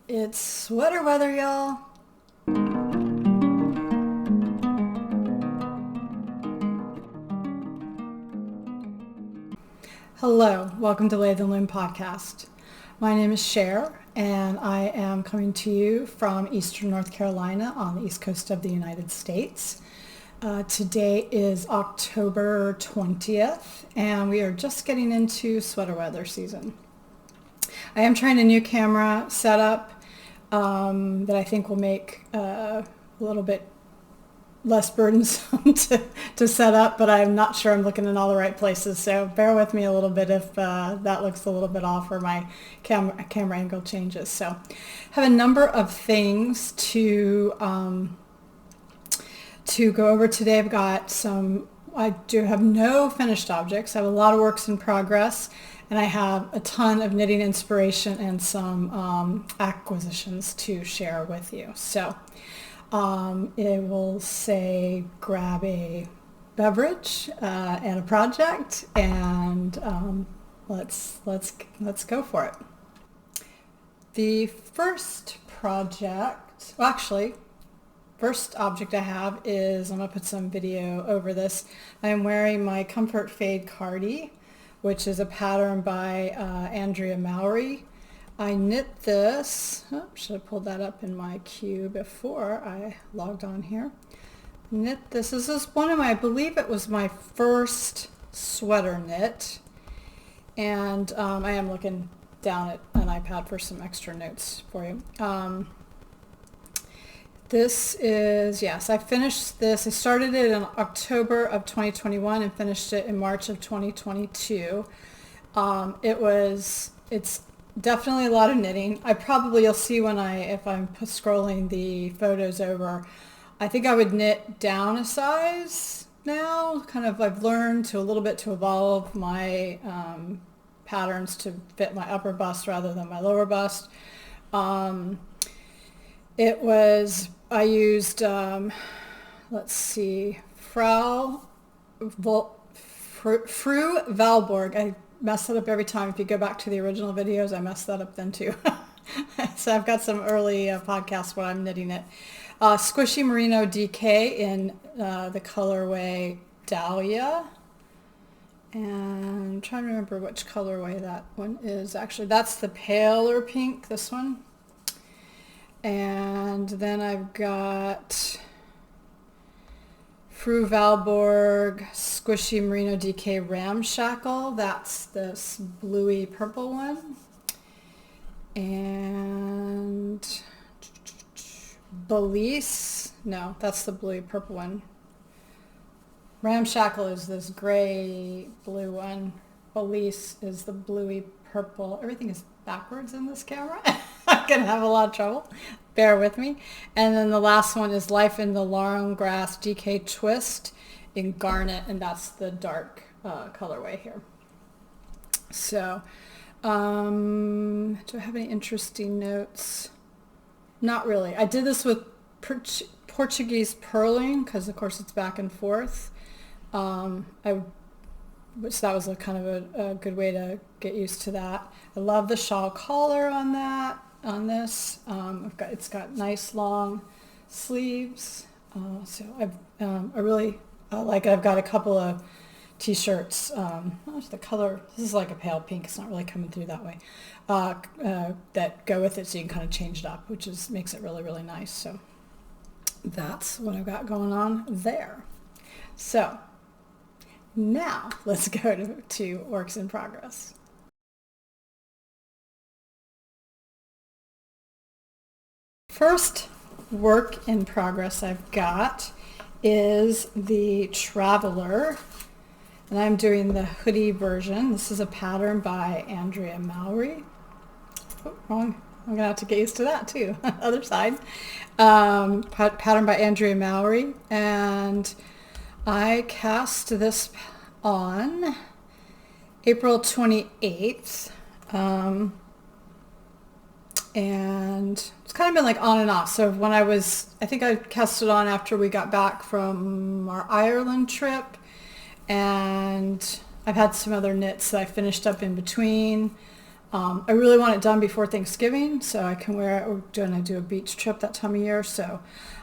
It's sweater weather, y'all. Hello, welcome to Lathe and Loom podcast. My name is Cher, and I am coming to you from Eastern North Carolina on the east coast of the United States. Today is October 20th, and we are just getting into sweater weather season. I am trying a new camera setup that I think will make a little bit less burdensome to set up, but I'm not sure I'm looking in all the right places, so bear with me a little bit if that looks a little bit off or my camera angle changes. So I have a number of things to go over today. I do have no finished objects. I have a lot of works in progress, and I have a ton of knitting inspiration and some acquisitions to share with you. So it will say grab a beverage and a project, and let's go for it. The first project, well, actually, first object I have is, I'm going to put some video over this. I'm wearing my Comfort Fade Cardi, which is a pattern by Andrea Mowry. I knit this, should have pulled that up in my queue before I logged on here. This is one of my, I believe it was my first sweater knit. And I am looking down at an iPad for some extra notes for you. This is, yes, I finished this. I started it in October of 2021 and finished it in March of 2022. It's definitely a lot of knitting. You'll see if I'm scrolling the photos over, I think I would knit down a size now. I've learned a little bit to evolve my patterns to fit my upper bust rather than my lower bust. I used, Fru Valborg. I mess that up every time. If you go back to the original videos, I mess that up then too. So I've got some early podcasts where I'm knitting it. Squishy Merino DK in the colorway Dahlia. And I'm trying to remember which colorway that one is. Actually, that's the paler pink, this one. And then I've got Fru Valborg Squishy Merino DK Ramshackle. That's this bluey purple one. And Belize. No, that's the bluey purple one. Ramshackle is this gray blue one. Belize is the bluey purple. Everything is backwards in this camera. I'm going to have a lot of trouble. Bear with me. And then the last one is Life in the Long Grass DK Twist in Garnet, and that's the dark colorway here. So, do I have any interesting notes? Not really. I did this with Portuguese purling because, of course, it's back and forth. So that was a good way to get used to that. I love the shawl collar on this. It's got nice long sleeves. So I really like it. I've got a couple of t-shirts. The color, this is like a pale pink. It's not really coming through that way. That go with it, so you can kind of change it up, which makes it really, really nice. So that's what I've got going on there. So now let's go to works in progress. First work in progress I've got is the Traveler, and I'm doing the hoodie version. This is a pattern by Andrea Mowry. Oh, wrong. I'm going to have to get used to that too. Other side. Pattern by Andrea Mowry, and I cast this on April 28th. And it's kind of been like on and off. So I think I cast it on after we got back from our Ireland trip, and I've had some other knits that I finished up in between. I really want it done before Thanksgiving so I can wear it. I do a beach trip that time of year. So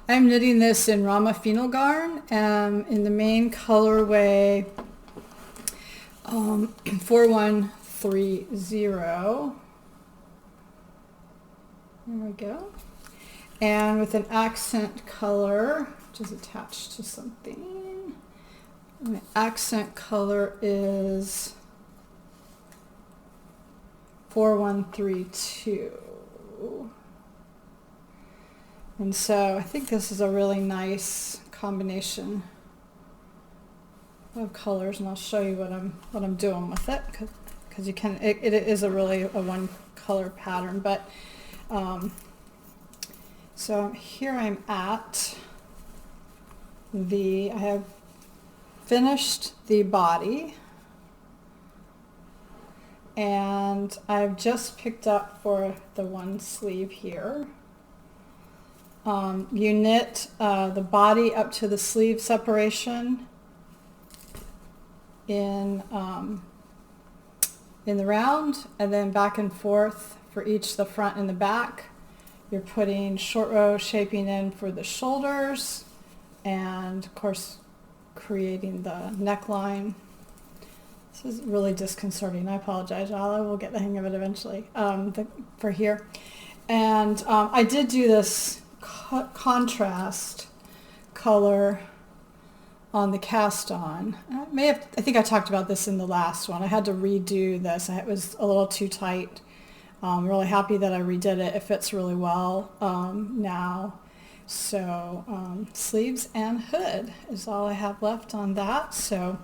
I'm knitting this in Rama Phenol Garn in the main colorway 4130. There we go. And with an accent color, which is attached to something. My accent color is 4132. And so I think this is a really nice combination of colors, and I'll show you what I'm doing with it, because you can it is a one color pattern. But so here I'm at I have finished the body, and I've just picked up for the one sleeve here. You knit the body up to the sleeve separation in the round, and then back and forth for each the front and the back. You're putting short row shaping in for the shoulders, and of course creating the neckline. This is really disconcerting. I apologize, y'all. I will get the hang of it eventually for here. And I did do this contrast color on the cast on. I think I talked about this in the last one. I had to redo this. It was a little too tight. I'm really happy that I redid it. It fits really well now. So sleeves and hood is all I have left on that. So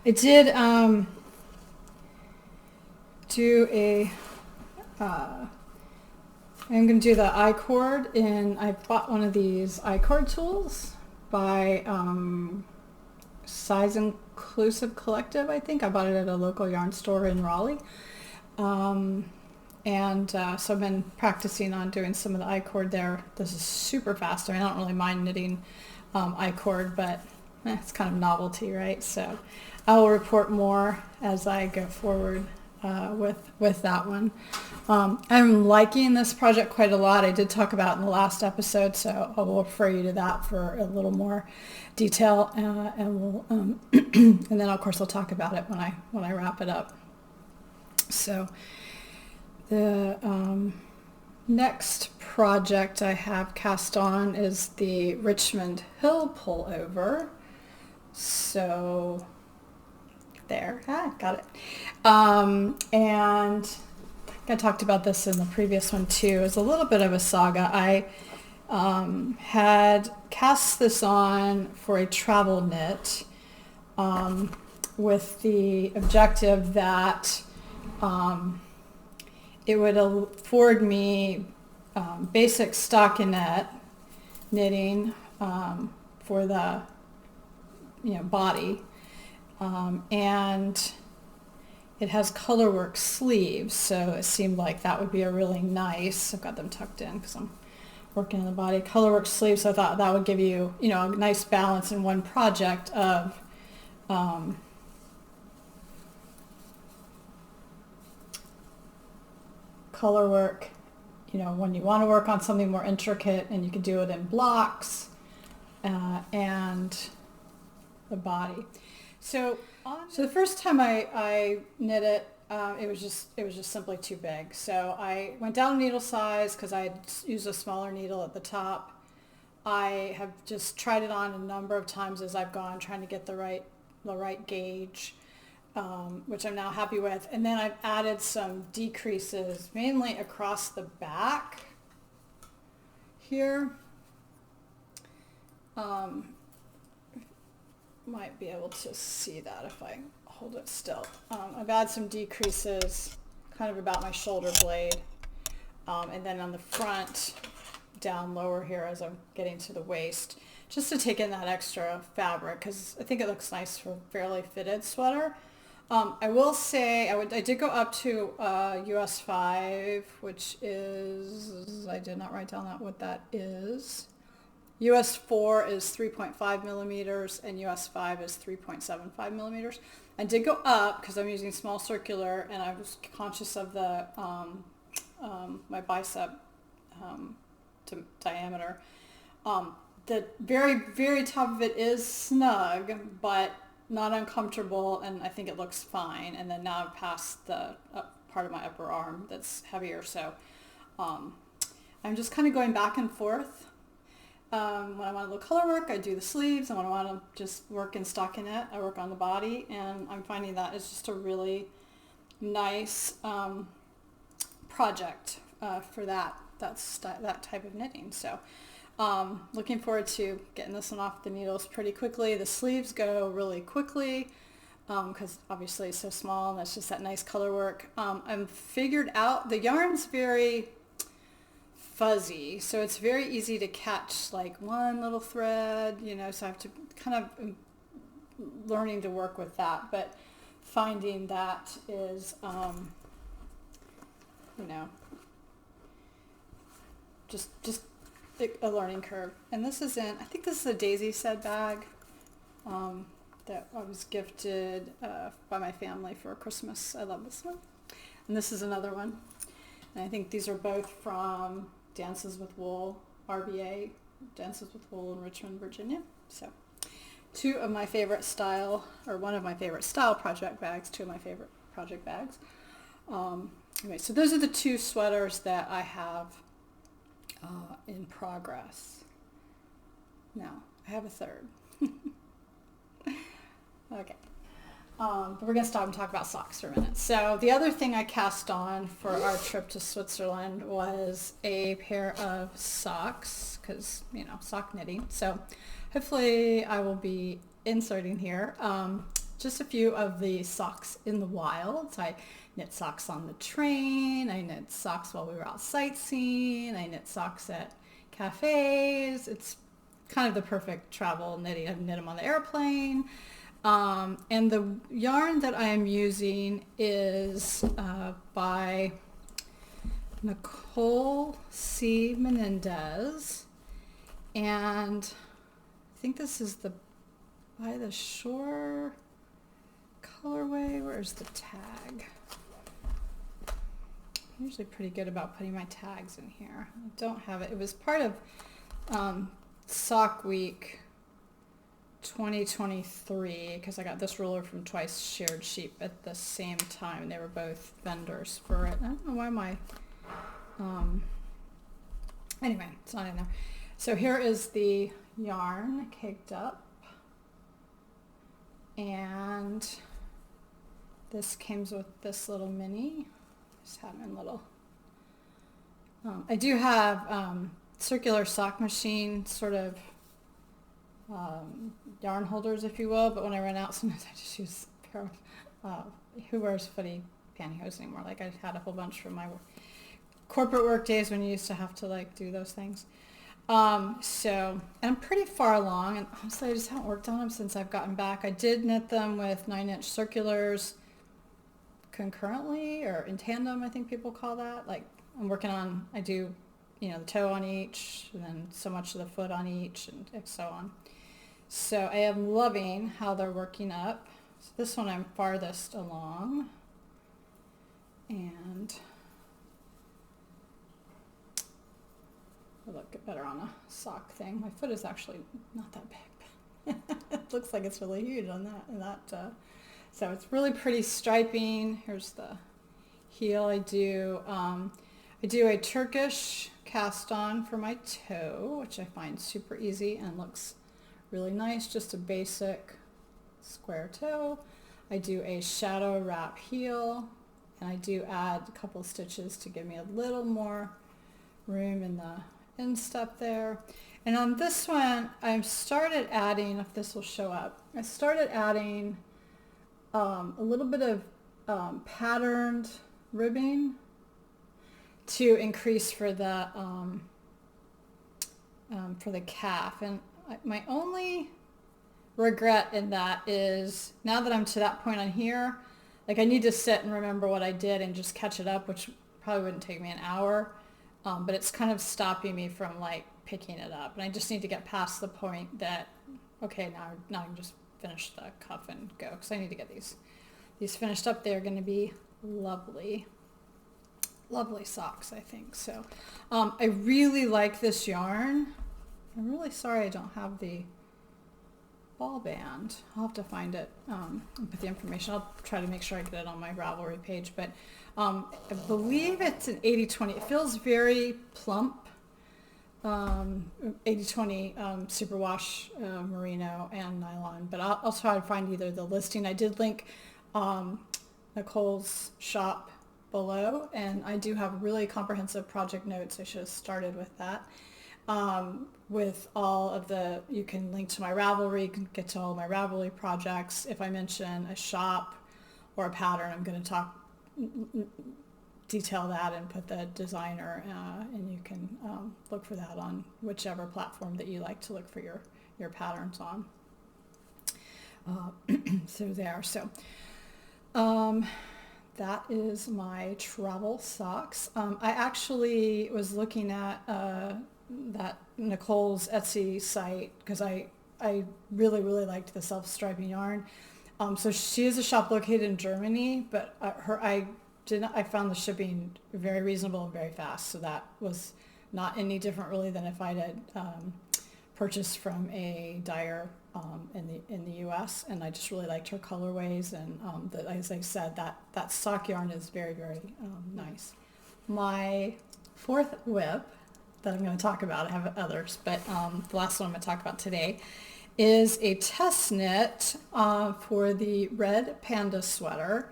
I did do I'm going to do the I-cord I bought one of these I-cord tools by Size Inclusive Collective, I think. I bought it at a local yarn store in Raleigh. So I've been practicing on doing some of the I-cord there. This is super fast. I mean, I don't really mind knitting I-cord, but it's kind of novelty, right? So I will report more as I go forward with that one. I'm liking this project quite a lot. I did talk about it in the last episode, so I will refer you to that for a little more detail, and we'll and then of course I'll talk about it when I wrap it up. So the next project I have cast on is the Richmond Hill pullover. So there, got it. And I talked about this in the previous one too. It's a little bit of a saga. I had cast this on for a travel knit with the objective that it would afford me basic stockinette knitting for the body, and it has colorwork sleeves, so it seemed like that would be a really nice, I've got them tucked in because I'm working on the body, colorwork sleeves, so I thought that would give you, a nice balance in one project of colorwork, when you want to work on something more intricate, and you can do it in blocks, and the body. So the first time I knit it, it was just simply too big. So I went down needle size because I used a smaller needle at the top. I have just tried it on a number of times as I've gone, trying to get the right gauge, which I'm now happy with. And then I've added some decreases, mainly across the back here. Might be able to see that if I hold it still. I've added some decreases kind of about my shoulder blade, and then on the front down lower here as I'm getting to the waist, just to take in that extra fabric, because I think it looks nice for a fairly fitted sweater. I will say I did go up to US 5, which is, I did not write down what that is. US 4 is 3.5 millimeters and US 5 is 3.75 millimeters. I did go up because I'm using small circular, and I was conscious of the my bicep diameter. The very, very top of it is snug, but not uncomfortable, and I think it looks fine. And then now I've passed the part of my upper arm that's heavier, so I'm just kind of going back and forth. When I want a little color work, I do the sleeves, and when I want to just work in stockinette, I work on the body, and I'm finding that is just a really nice project for that type of knitting. So looking forward to getting this one off the needles pretty quickly. The sleeves go really quickly because obviously it's so small, and it's just that nice color work. I've figured out the yarn's very fuzzy, so it's very easy to catch like one little thread, so I have to kind of learning to work with that, but finding that is just a learning curve. And this is I think this is a daisy said bag that I was gifted by my family for Christmas. I love this one. And this is another one. And I think these are both from Dances with Wool, RBA, Dances with Wool in Richmond, Virginia. So two of my favorite style, or one of my favorite style project bags, two of my favorite project bags. Anyway, so those are the two sweaters that I have in progress. Now, I have a third. Okay. But we're going to stop and talk about socks for a minute. So the other thing I cast on for our trip to Switzerland was a pair of socks, because, sock knitting. So hopefully I will be inserting here just a few of the socks in the wild. So I knit socks on the train. I knit socks while we were out sightseeing. I knit socks at cafes. It's kind of the perfect travel knitting. I've knit them on the airplane. And the yarn that I am using is by Nicole C. Menendez, and I think this is the By the Shore colorway. Where's the tag? I'm usually pretty good about putting my tags in here. I don't have it. It was part of Sock Week 2023 because I got this ruler from Twice Shared Sheep at the same time. They were both vendors for it. I don't know why my anyway, it's not in there. So here is the yarn caked up, and this came with this little mini. Just have in little I do have circular sock machine sort of yarn holders, if you will, but when I run out, sometimes I just use a pair of who wears footy pantyhose anymore. Like I had a whole bunch from my corporate work days when you used to have to do those things. So I'm pretty far along, and honestly I just haven't worked on them since I've gotten back. I did knit them with 9-inch circulars concurrently, or in tandem, I think people call that. Like I'm working on, I do the toe on each, and then so much of the foot on each, and so on. So I am loving how they're working up. So this one I'm farthest along, and it'll look better on a sock thing. My foot is actually not that big. It looks like it's really huge on that. So it's really pretty striping. Here's the heel. I do a Turkish cast on for my toe, which I find super easy and looks really nice. Just a basic square toe. I do a shadow wrap heel, and I do add a couple stitches to give me a little more room in the instep there. And on this one, I started adding, if this will show up, I started adding a little bit of patterned ribbing to increase for the calf. And my only regret in that is now that I'm to that point on here, I need to sit and remember what I did and just catch it up, which probably wouldn't take me an hour. But it's kind of stopping me from picking it up. And I just need to get past the point that, okay, now I can just finish the cuff and go, because I need to get these finished up. They're going to be lovely socks, I think. So I really like this yarn. I'm really sorry I don't have the ball band. I'll have to find it and put the information. I'll try to make sure I get it on my Ravelry page. But I believe it's an 80-20. It feels very plump. 80-20 superwash merino and nylon. But I'll try to find either the listing. I did link Nicole's shop below, and I do have really comprehensive project notes. I should have started with that. With all of the, you can link to my Ravelry, you can get to all my Ravelry projects. If I mention a shop or a pattern, I'm going to detail that and put the designer, and you can look for that on whichever platform that you like to look for your patterns on. So there. So that is my travel socks. I actually was looking at that Nicole's Etsy site because I really liked the self-striping yarn. So she has a shop located in Germany, but I found the shipping very reasonable and very fast. So that was not any different really than if I had purchased from a dyer in the U.S. And I just really liked her colorways, and as I said, that sock yarn is very nice. My fourth whip that I'm going to talk about, I have others, but the last one I'm going to talk about today is a test knit for the red Panda sweater.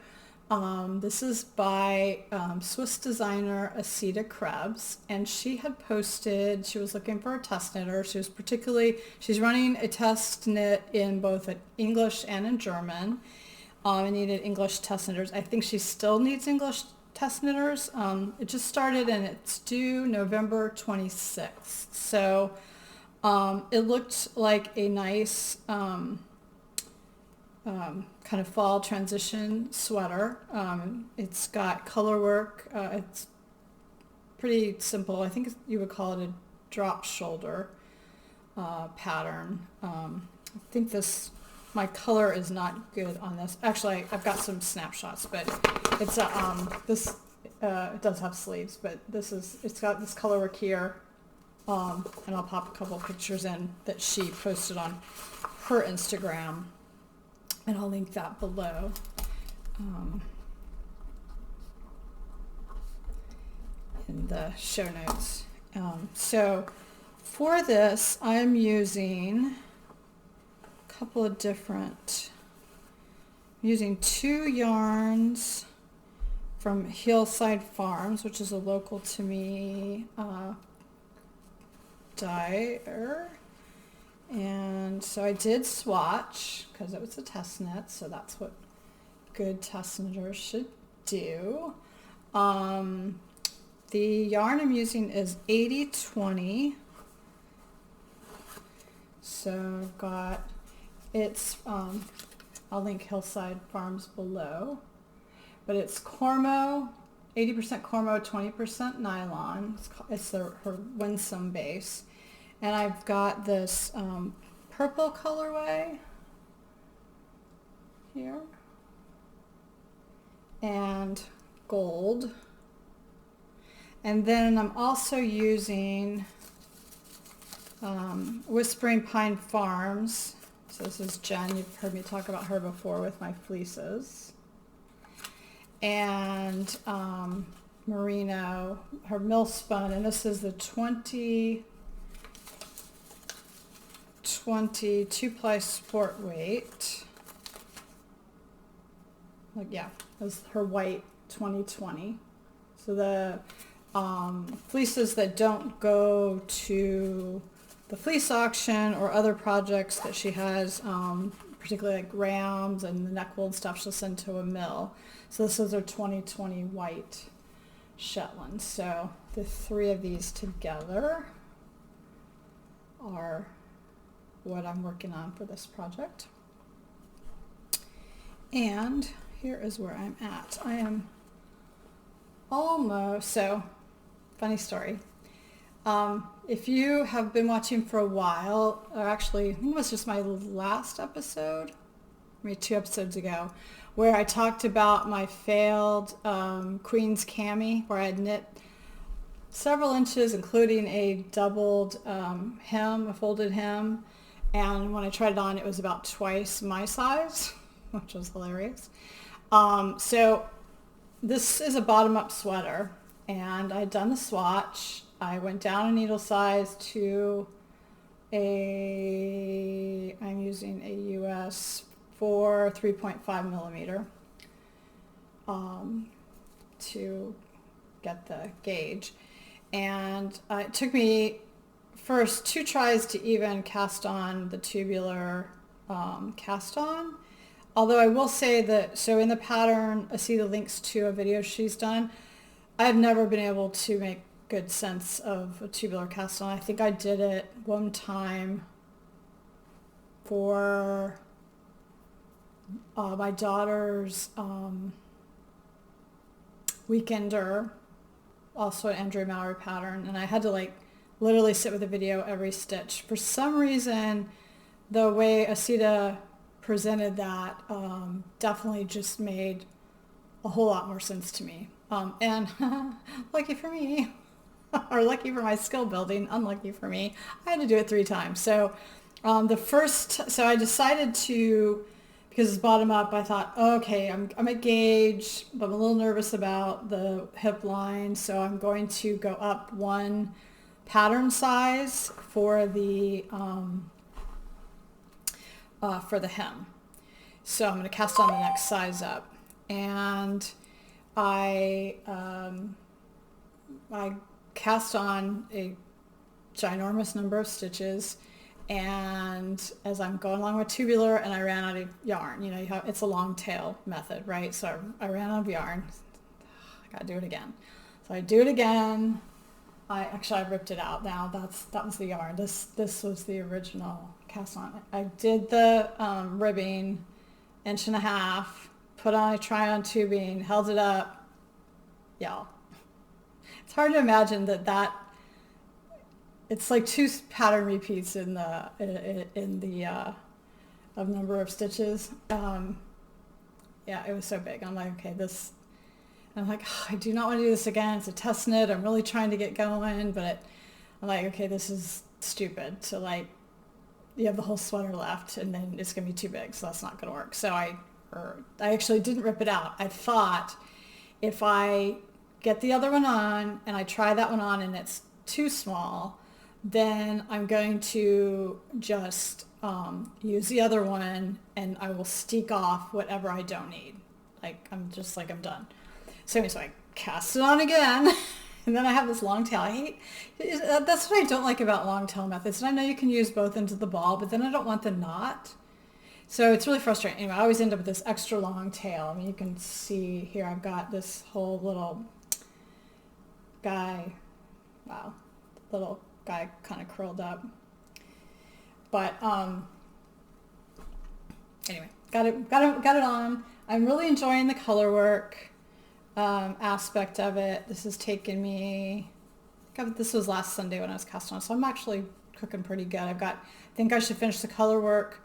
This is by Swiss designer Asita Krebs, and she had posted, she was looking for a test knitter. She's running a test knit in both English and in German. I needed English test knitters. I think she still needs English test knitters. It just started and it's due November 26th. So it looked like a nice kind of fall transition sweater. It's got color work. It's pretty simple. I think you would call it a drop shoulder pattern. I think my color is not good on this. Actually, I've got some snapshots, but it's it does have sleeves, but it's got this color work here. And I'll pop a couple pictures in that she posted on her Instagram, and I'll link that below. In the show notes. So for this, I'm using a couple of using 2 yarns from Hillside Farms, which is a local to me dyer. And so I did swatch because it was a test knit, so that's what good test knitters should do. The yarn I'm using is 80-20. So I've got, I'll link Hillside Farms below, but it's Cormo, 80% Cormo, 20% nylon. It's her Winsome base. And I've got this purple colorway here and gold. And then I'm also using Whispering Pine Farms. So this is Jen. You've heard me talk about her before with my fleeces. And merino, her mill spun, and this is the 2-ply sport weight. That's her white 2020. So the fleeces that don't go to the fleece auction or other projects that she has, particularly like rams and the neck wool and stuff, she'll send to a mill. So this is her 2020 white Shetland. So the 3 of these together are what I'm working on for this project. And here is where I'm at. I am almost, so funny story. If you have been watching for a while, or actually I think it was just my last episode, maybe 2 episodes ago, where I talked about my failed Queen's cami, where I had knit several inches, including a doubled hem, a folded hem, and when I tried it on, it was about twice my size, which was hilarious. So this is a bottom-up sweater, and I'd done the swatch. I went down a needle size to I'm using a US for 3.5 millimeter to get the gauge. And it took me first 2 tries to even cast on the tubular cast on. Although I will say that, so in the pattern, Asita links to a video she's done. I've never been able to make good sense of a tubular cast on. I think I did it one time for my daughter's weekender, also an Andrea Mowry pattern, and I had to like literally sit with the video every stitch. For some reason, the way Asita presented that definitely just made a whole lot more sense to me. And lucky for me, or lucky for my skill building, unlucky for me, I had to do it 3 times. So so I decided to, because it's bottom up, I thought, okay, I'm at gauge, but I'm a little nervous about the hip line, so I'm going to go up 1 pattern size for the hem. So I'm going to cast on the next size up, and I cast on a ginormous number of stitches, and as I'm going along with tubular, and I ran out of yarn. You know, it's a long tail method, right? So I ran out of yarn. I gotta do it again. So I do it again. I ripped it out now. That was the yarn. This was the original cast on. I did the ribbing, 1.5 inches, put on a try-on tubing, held it up. Y'all, it's hard to imagine that it's like 2 pattern repeats in the of number of stitches. Yeah, it was so big. I'm like, okay, this. I'm like, oh, I do not want to do this again. It's a test knit. I'm really trying to get going, but I'm like, okay, this is stupid. So like, you have the whole sweater left, and then it's gonna be too big, so that's not gonna work. So I actually didn't rip it out. I thought if I get the other one on and I try that one on and it's too small, then I'm going to just use the other one, and I will steek off whatever I don't need. Like I'm done. So anyway, so I cast it on again, and then I have this long tail. That's what I don't like about long tail methods. And I know you can use both ends of the ball, but then I don't want the knot. So it's really frustrating. Anyway, I always end up with this extra long tail. I mean, you can see here I've got this whole little guy. Wow, little guy kind of curled up. But anyway, got it on. I'm really enjoying the color work aspect of it. This has taken me, this was last Sunday when I was casting on, so I'm actually cooking pretty good. I think I should finish the color work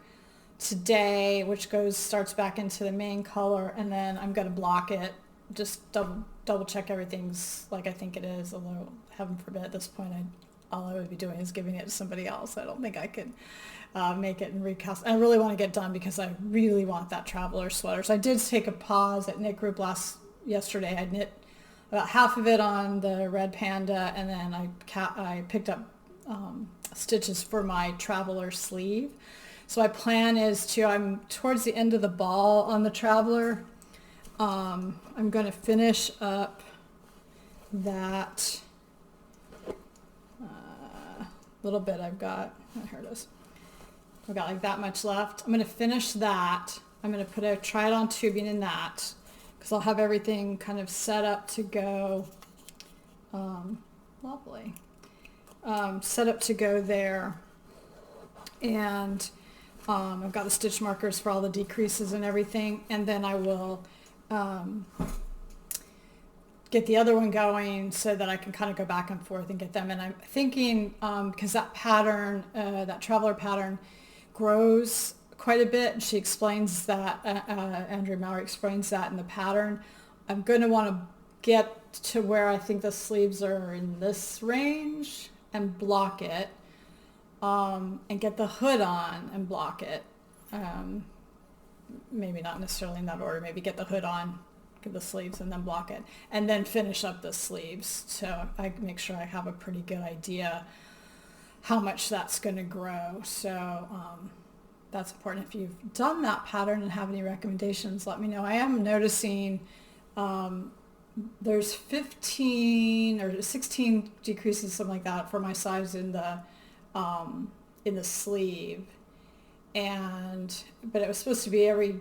today, which starts back into the main color, and then I'm going to block it, just double check everything's like I think it is, although heaven forbid at this point all I would be doing is giving it to somebody else. I don't think I could make it and recast. I really want to get done because I really want that traveler sweater. So I did take a pause at Knit Group yesterday. I knit about half of it on the red Panda, and then I picked up stitches for my traveler sleeve. So my plan is I'm towards the end of the ball on the traveler. I'm going to finish up that little bit I've got. Oh, here it is. I've got like that much left. I'm going to finish that. I'm going to put a try it on tubing in that, because I'll have everything kind of set up to go. Lovely. Set up to go there. And I've got the stitch markers for all the decreases and everything. And then I will get the other one going so that I can kind of go back and forth and get them. And I'm thinking, because that pattern, that traveler pattern grows quite a bit. She explains that, Andrea Mowry explains that in the pattern. I'm going to want to get to where I think the sleeves are in this range and block it, and get the hood on and block it. Maybe not necessarily in that order. Maybe get the hood on, get the sleeves, and then block it, and then finish up the sleeves. So I make sure I have a pretty good idea how much that's going to grow. So that's important. If you've done that pattern and have any recommendations, let me know. I am noticing there's 15 or 16 decreases, something like that, for my size in the sleeve, but it was supposed to be every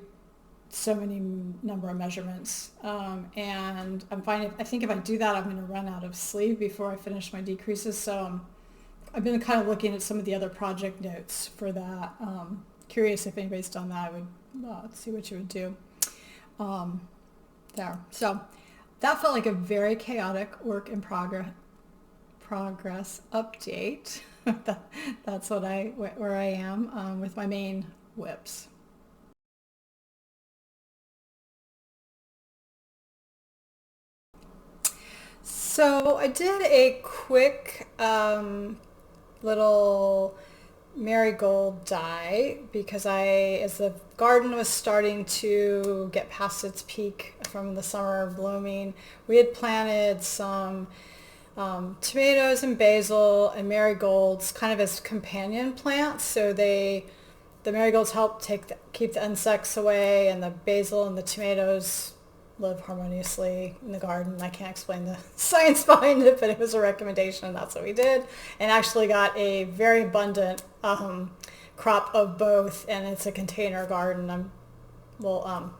so many number of measurements, and I'm finding, I think if I do that, I'm going to run out of sleeve before I finish my decreases. So I've been kind of looking at some of the other project notes for that. Curious if anybody's done that. I would let's see what you would do there. So that felt like a very chaotic work in progress update. That's where I am with my main whips. So I did a quick little marigold dye because as the garden was starting to get past its peak from the summer blooming, we had planted some tomatoes and basil and marigolds kind of as companion plants. So the marigolds help keep the insects away, and the basil and the tomatoes live harmoniously in the garden. I can't explain the science behind it, but it was a recommendation, and that's what we did, and actually got a very abundant crop of both, and it's a container garden. Wow,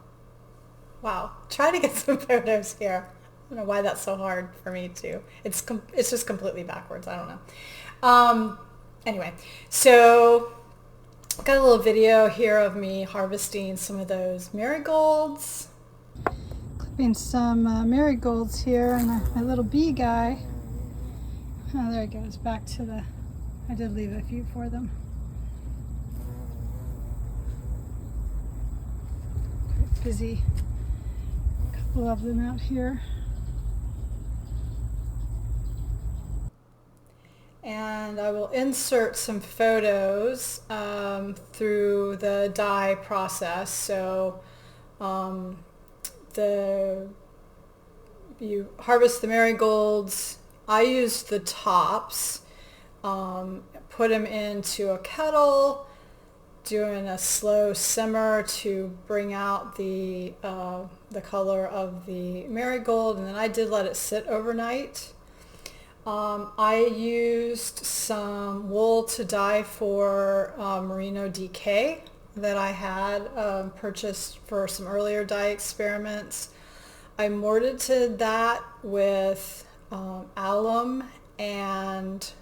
try to get some photos here. I don't know why that's so hard for me to. It's just completely backwards. I don't know. Anyway, so got a little video here of me harvesting some of those marigolds. Clipping some marigolds here, and my little bee guy. Oh, there he goes, back to the, I did leave a few for them. Quite busy. A couple of them out here. And I will insert some photos through the dye process. So you harvest the marigolds. I used the tops, put them into a kettle, doing a slow simmer to bring out the color of the marigold, and then I did let it sit overnight. I used some wool to dye for merino DK that I had purchased for some earlier dye experiments. I mortised that with alum, and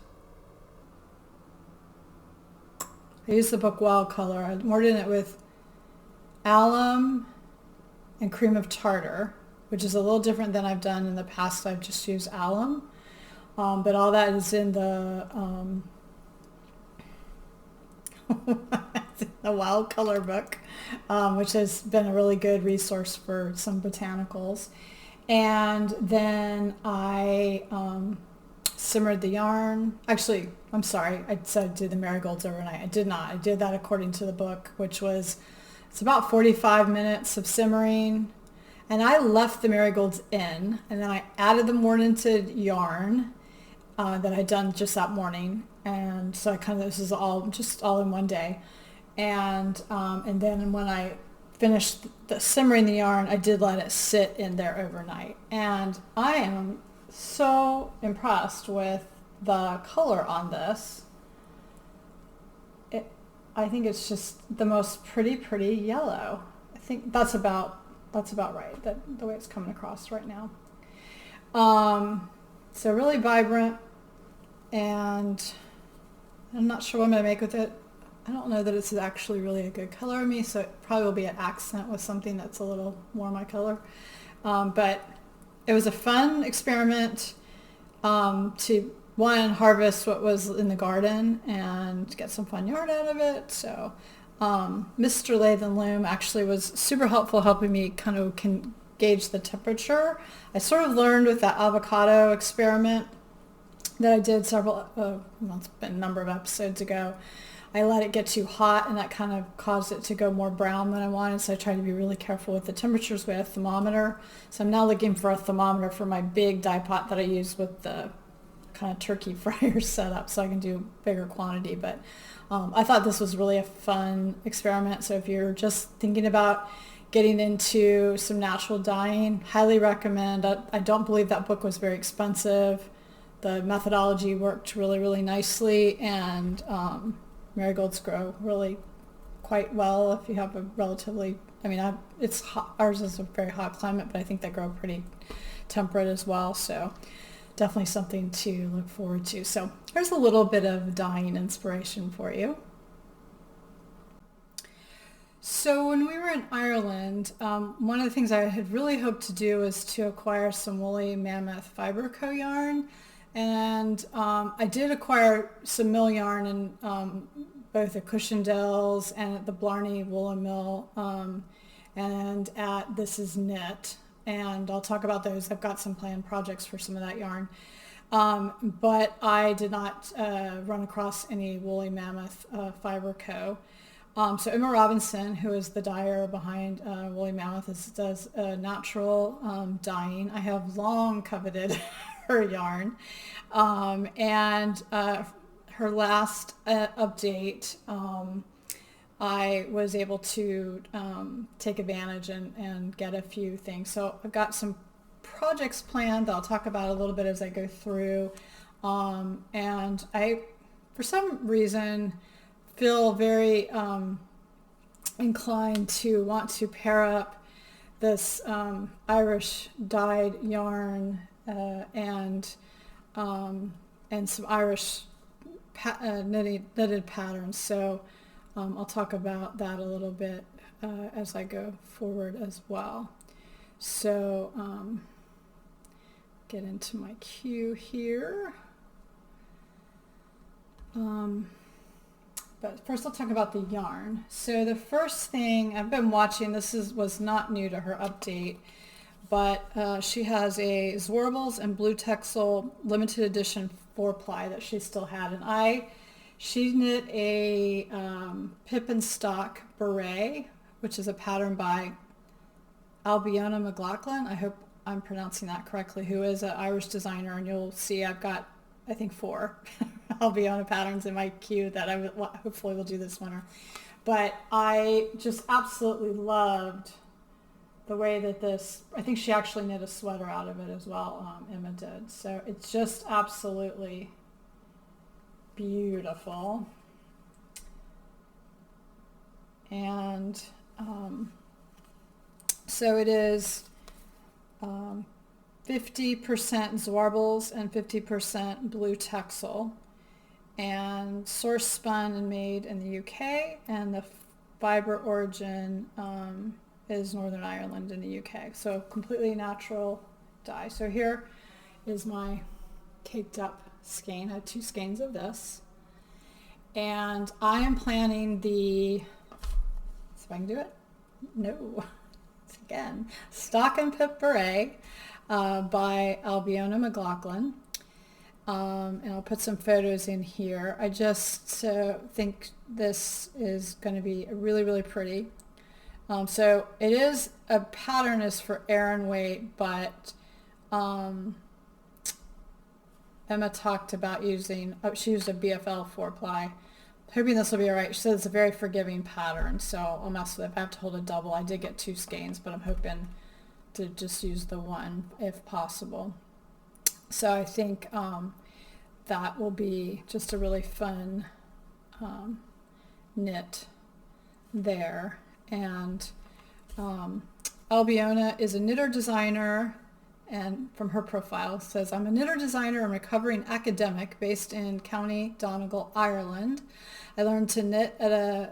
I used the book Wild Color. I mortised it with alum and cream of tartar, which is a little different than I've done in the past. I've just used alum. But all that is in the the Wild Color book, which has been a really good resource for some botanicals. And then I simmered the yarn. Actually, I'm sorry, I said I did the marigolds overnight. I did not. I did that according to the book, which was, it's about 45 minutes of simmering. And I left the marigolds in, and then I added the mortised yarn that I'd done just that morning, and so this is all in one day, and then when I finished simmering the yarn, I did let it sit in there overnight, and I am so impressed with the color on this. I think it's just the most pretty yellow. I think that's about right, the way it's coming across right now. So really vibrant, and I'm not sure what I'm going to make with it. I don't know that it's actually really a good color on me, so it probably will be an accent with something that's a little more my color. But it was a fun experiment to one, harvest what was in the garden and get some fun yarn out of it. So Mr. Lathe and Loom actually was super helpful, helping me kind of gauge the temperature. I sort of learned with that avocado experiment that I did several, well, it's been a number of episodes ago. I let it get too hot, and that kind of caused it to go more brown than I wanted, so I tried to be really careful with the temperatures with a thermometer. So I'm now looking for a thermometer for my big dye pot that I use with the kind of turkey fryer setup, so I can do bigger quantity. But I thought this was really a fun experiment, so if you're just thinking about getting into some natural dyeing, highly recommend. I don't believe that book was very expensive. The methodology worked really, really nicely, and marigolds grow really quite well if you have a relatively, I mean, it's hot, ours is a very hot climate, but I think they grow pretty temperate as well, so definitely something to look forward to. So there's a little bit of dyeing inspiration for you. So when we were in Ireland, one of the things I had really hoped to do was to acquire some woolly mammoth fiber co yarn. And I did acquire some mill yarn in both at Cushendale's and at the Blarney Woolen Mill and at This Is Knit. And I'll talk about those. I've got some planned projects for some of that yarn. But I did not run across any woolly mammoth fiber co. So Emma Robinson, who is the dyer behind Woolly Mammoth, does natural dyeing. I have long coveted her yarn. And her last update, I was able to take advantage and get a few things. So I've got some projects planned that I'll talk about a little bit as I go through. And I, for some reason, feel very inclined to want to pair up this Irish dyed yarn and some Irish knitted patterns. So I'll talk about that a little bit as I go forward as well. So get into my queue here. But first I'll talk about the yarn. So the first thing I've been watching, was not new to her update, but she has a Zorbles and Blue Texel limited edition 4-ply that she still had. And she knit a Pip and Stalk Beret, which is a pattern by Ailbíona McLochlainn. I hope I'm pronouncing that correctly, who is an Irish designer, and you'll see I've got, I think, 4 Ailbíona patterns in my queue that I hopefully will do this winter. But I just absolutely loved the way that I think she actually knit a sweater out of it as well, Emma did. So it's just absolutely beautiful. And so it is 50% Zorbles and 50% Blue Texel, and source spun and made in the UK, and the fiber origin is Northern Ireland in the UK. So completely natural dye. So here is my caked up skein. I have 2 skeins of this, and I am planning see if I can do it. No. Again, Stock and Pip Beret by Ailbíona McLochlainn. And I'll put some photos in here. I just think this is going to be really, really pretty. So it is, a pattern is for Aran weight, but Emma talked about using, she used a BFL 4-ply. Hoping this will be all right. She said it's a very forgiving pattern, so I'll mess with it. If I have to hold a double, I did get 2 skeins, but I'm hoping to just use the one if possible. So I think that will be just a really fun knit there. And Ailbíona is a knitter designer, and from her profile it says, I'm a knitter designer and recovering academic based in County Donegal, Ireland. I learned to knit at a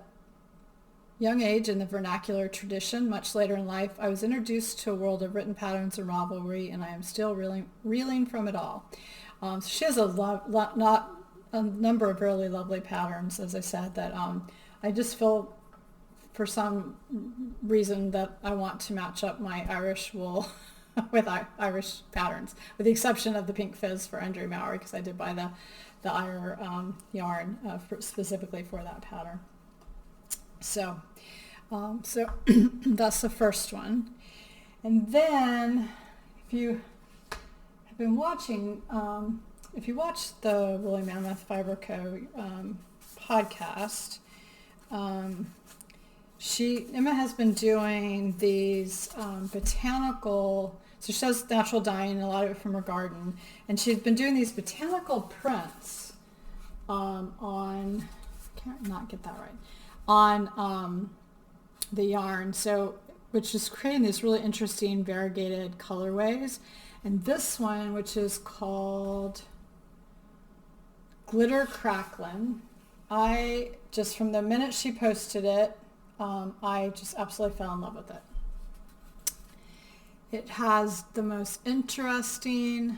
young age in the vernacular tradition. Much later in life, I was introduced to a world of written patterns and rivalry, and I am still reeling from it all. So she has a number of really lovely patterns, as I said, that I just feel for some reason that I want to match up my Irish wool with Irish patterns, with the exception of the pink fizz for Andrea Mowry, because I did buy the Ire yarn specifically for that pattern. So that's the first one. And then if you have been watching, if you watch the Woolly Mammoth Fiber Co. podcast, Emma has been doing these botanical, so she does natural dyeing, a lot of it from her garden, and she's been doing these botanical prints on, I can't not get that right, on the yarn, so which is creating these really interesting variegated colorways. And this one, which is called Glitter Cracklin', I just, from the minute she posted it, I just absolutely fell in love with it. It has the most interesting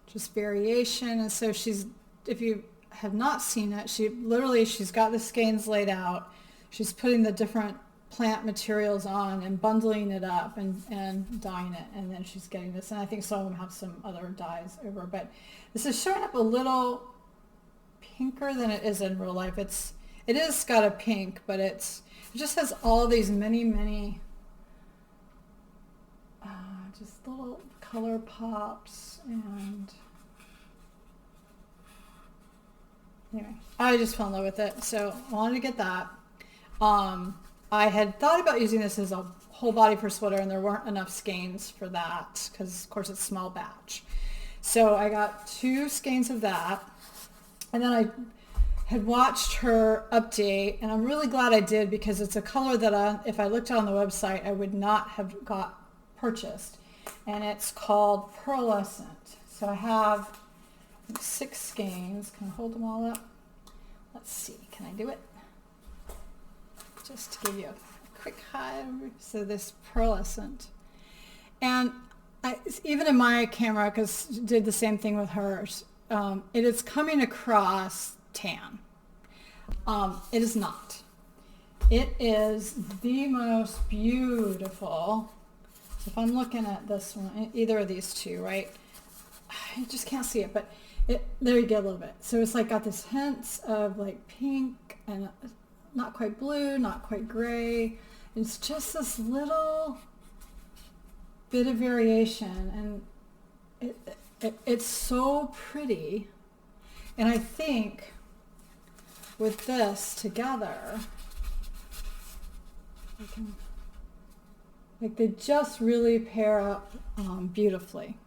just variation, and so she's, if you have not seen it, she's got the skeins laid out. She's putting the different plant materials on and bundling it up and dyeing it, and then she's getting this, and I think some of them have some other dyes over, but this is showing up a little pinker than it is in real life. It is got a pink, but it just has all these many just little color pops, and anyway, I just fell in love with it, so I wanted to get that. I had thought about using this as a whole body for sweater, and there weren't enough skeins for that because, of course, it's small batch. So I got 2 skeins of that, and then I had watched her update, and I'm really glad I did, because it's a color that if I looked on the website, I would not have got purchased, and it's called Pearlescent. So I have 6 skeins. Can I hold them all up? Let's see. Can I do it? Just to give you a quick high. So this Pearlescent, and even in my camera, because did the same thing with hers, it is coming across tan. It is not. It is the most beautiful. So if I'm looking at this one, either of these two, right? You just can't see it, but there you get a little bit. So it's like got this hints of like pink and not quite blue, not quite gray. It's just this little bit of variation, and it's so pretty. And I think with this together, they just really pair up beautifully.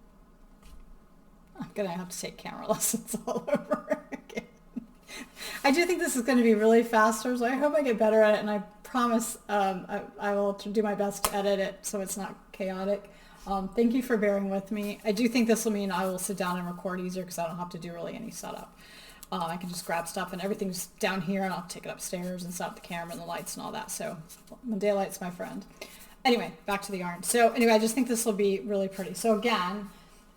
I'm gonna have to take camera lessons all over again. I do think this is going to be really faster, so I hope I get better at it, and I promise I will do my best to edit it so it's not chaotic. Thank you for bearing with me. I do think this will mean I will sit down and record easier, because I don't have to do really any setup. I can just grab stuff, and everything's down here, and I'll take it upstairs and set up the camera and the lights and all that. So daylight's my friend. Anyway, back to the yarn. So anyway, I just think this will be really pretty. So again,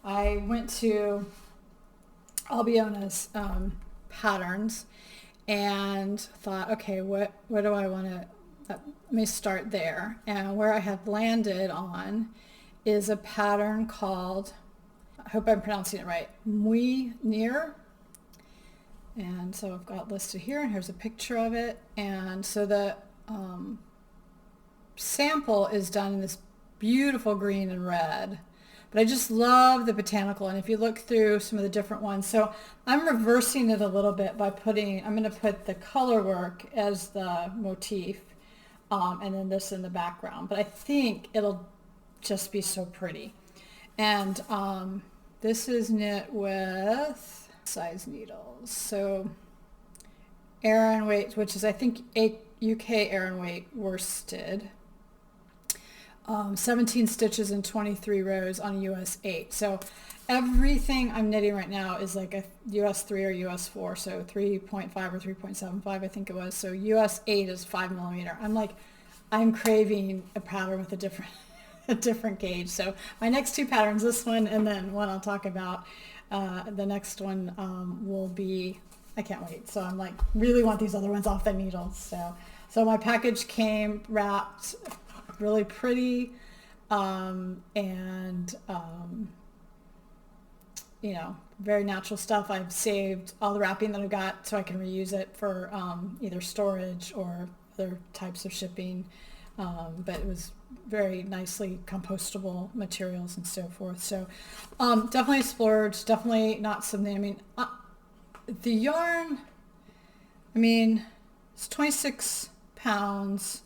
I went to Ailbíona's patterns and thought, okay, what do I want to, let me start there. And where I have landed on is a pattern called, I hope I'm pronouncing it right, Móinéar. And so I've got listed here, and here's a picture of it. And so the sample is done in this beautiful green and red. But I just love the botanical, and if you look through some of the different ones, so I'm reversing it a little bit by I'm going to put the color work as the motif, and then this in the background. But I think it'll just be so pretty. And this is knit with size needles. So Aran weight, which is I think UK Aran weight worsted. 17 stitches and 23 rows on a US 8. So everything I'm knitting right now is like a US 3 or US 4, so 3.5 or 3.75 I think it was. So US 8 is 5mm. I'm craving a pattern with a different a different gauge. So my next two patterns, this one and then one I'll talk about, the next one will be, I can't wait. So I'm like, really want these other ones off the needles. So my package came wrapped really pretty, and you know, very natural stuff. I've saved all the wrapping that I've got so I can reuse it for either storage or other types of shipping. But it was very nicely compostable materials and so forth. So definitely splurged, definitely not something, I mean, the yarn, I mean, it's 26 pounds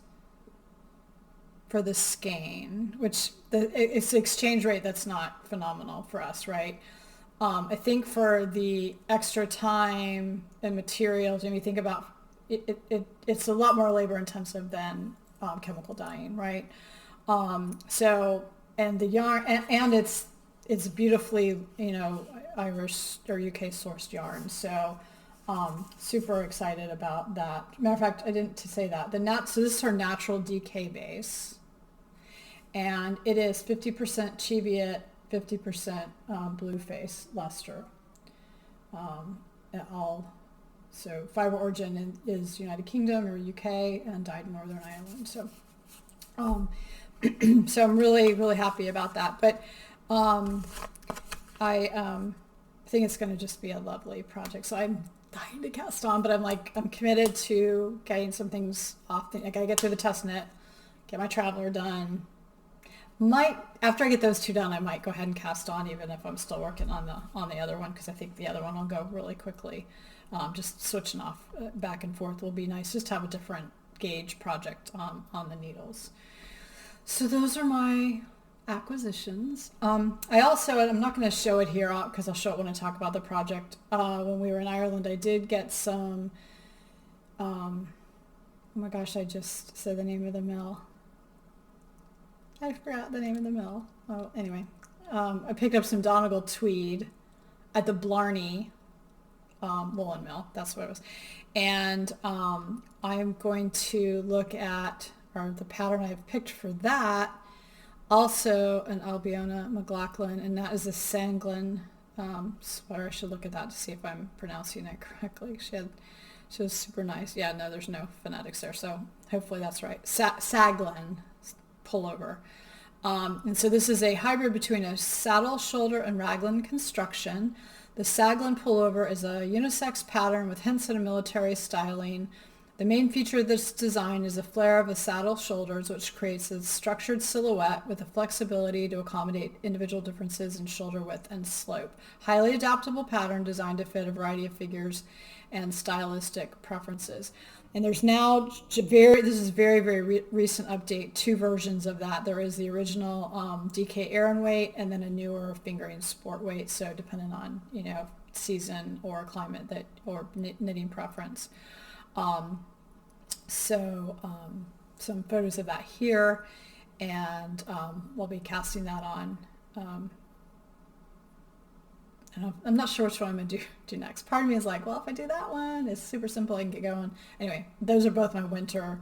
for the skein, which it's the exchange rate that's not phenomenal for us, right? I think for the extra time and materials, when you think about it's a lot more labor intensive than chemical dyeing, right? So, and the yarn, and it's beautifully, you know, Irish or UK sourced yarn. So, super excited about that. Matter of fact, I didn't say that. So this is her natural DK base, and it is 50% Cheviot, 50% blue face luster. So fiber origin is United Kingdom or UK and dyed in Northern Ireland. So, so I'm really, really happy about that. But I think it's going to just be a lovely project. So I'm dying to cast on, but I'm committed to getting some things off. I got to get through the test knit, get my traveler done. After I get those two done, I might go ahead and cast on, even if I'm still working on the other one, because I think the other one will go really quickly. Just switching off back and forth will be nice, just to have a different gauge project on the needles. So those are my acquisitions. I also, and I'm not going to show it here because I'll show it when I talk about the project. When we were in Ireland, I did get some, oh my gosh, I just said the name of the mill. I forgot the name of the mill. Oh, anyway, I picked up some Donegal tweed at the Blarney woolen mill. That's what it was. And I'm going to look at, or the pattern I've picked for that, also an Ailbíona McLochlainn, and that is a Saglan sweater. I should look at that to see if I'm pronouncing it correctly. She was super nice. Yeah, no, there's no phonetics there, so hopefully that's right. Saglan pullover. And so this is a hybrid between a saddle, shoulder, and raglan construction. The Saglan pullover is a unisex pattern with hints at a military styling. The main feature of this design is the flare of the saddle shoulders, which creates a structured silhouette with the flexibility to accommodate individual differences in shoulder width and slope. Highly adaptable pattern designed to fit a variety of figures and stylistic preferences. And there's now this is very, very recent update, two versions of that. There is the original DK Aran weight and then a newer fingering sport weight. So depending on, season or climate or knitting preference. Some photos of that here, and we'll be casting that on. I'm not sure which one I'm going to do next. Part of me is like, well, if I do that one, it's super simple, I can get going. Anyway, those are both my winter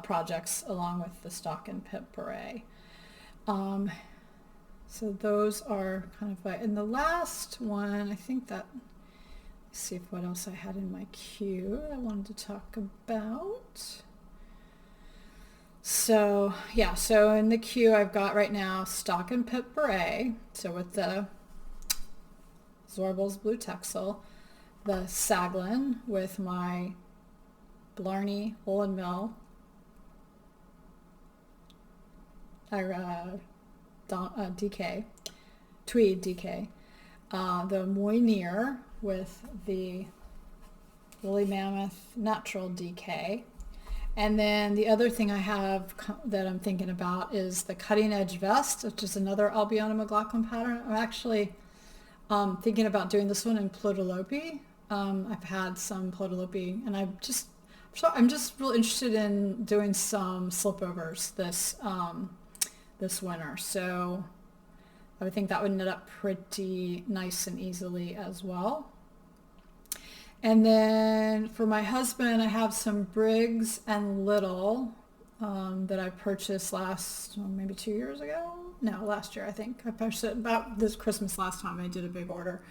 projects, along with the Stalk and Pip Beret. So those are kind of like, and the last one, I think that, let's see what else I had in my queue I wanted to talk about. So yeah, so in the queue I've got right now Stalk and Pip Beret, so with the Zorbal's Blue Texel, the Saglan with my Blarney woolen mill, DK, tweed DK, the Móinéar with the Woolly Mammoth natural DK, and then the other thing I have that I'm thinking about is the Cutting Edge Vest, which is another Ailbíona McLochlainn pattern. I'm actually thinking about doing this one in Plötulopi. I've had some Plötulopi, and I'm just real interested in doing some slipovers this winter. So I would think that would knit up pretty nice and easily as well. And then for my husband, I have some Briggs and Little that I purchased maybe 2 years ago. No, last year I think. I purchased it about this Christmas last time. I did a big order.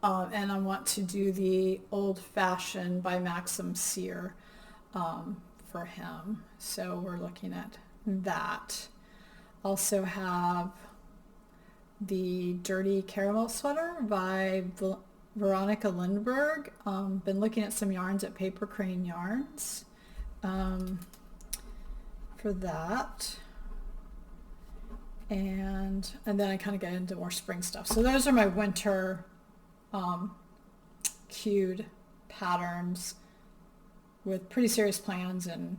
And I want to do the Old Fashioned by Maxim Sear for him. So we're looking at that. Also have the Dirty Caramel Sweater by Veronika Lindberg. Been looking at some yarns at Paper Crane Yarns for that. And then I kind of get into more spring stuff. So those are my winter queued patterns with pretty serious plans and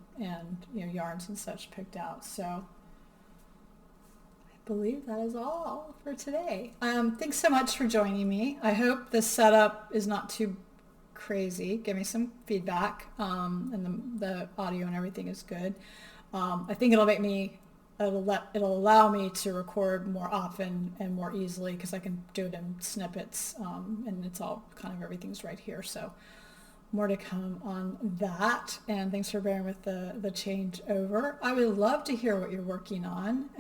yarns and such picked out. So believe that is all for today. Thanks so much for joining me. I hope this setup is not too crazy. Give me some feedback, and the audio and everything is good. I think it'll allow me to record more often and more easily because I can do it in snippets, and it's all kind of everything's right here. So more to come on that, and thanks for bearing with the change over. I would love to hear what you're working on,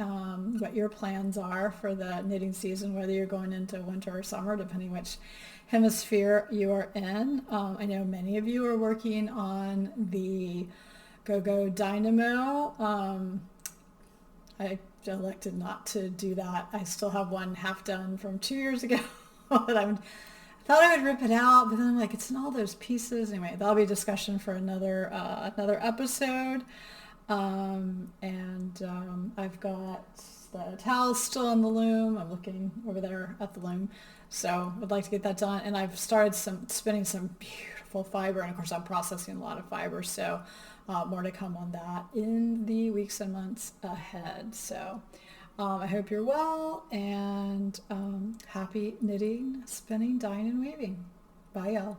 what your plans are for the knitting season, whether you're going into winter or summer, depending which hemisphere you are in. I know many of you are working on the Go-Go Dynamo. I elected not to do that. I still have one half done from 2 years ago that I thought I would rip it out, but then I'm like, it's in all those pieces. Anyway, that'll be a discussion for another episode. I've got the towels still on the loom. I'm looking over there at the loom. So I'd like to get that done. And I've started spinning some beautiful fiber. And of course, I'm processing a lot of fiber. So more to come on that in the weeks and months ahead. So I hope you're well, and happy knitting, spinning, dyeing, and weaving. Bye, y'all.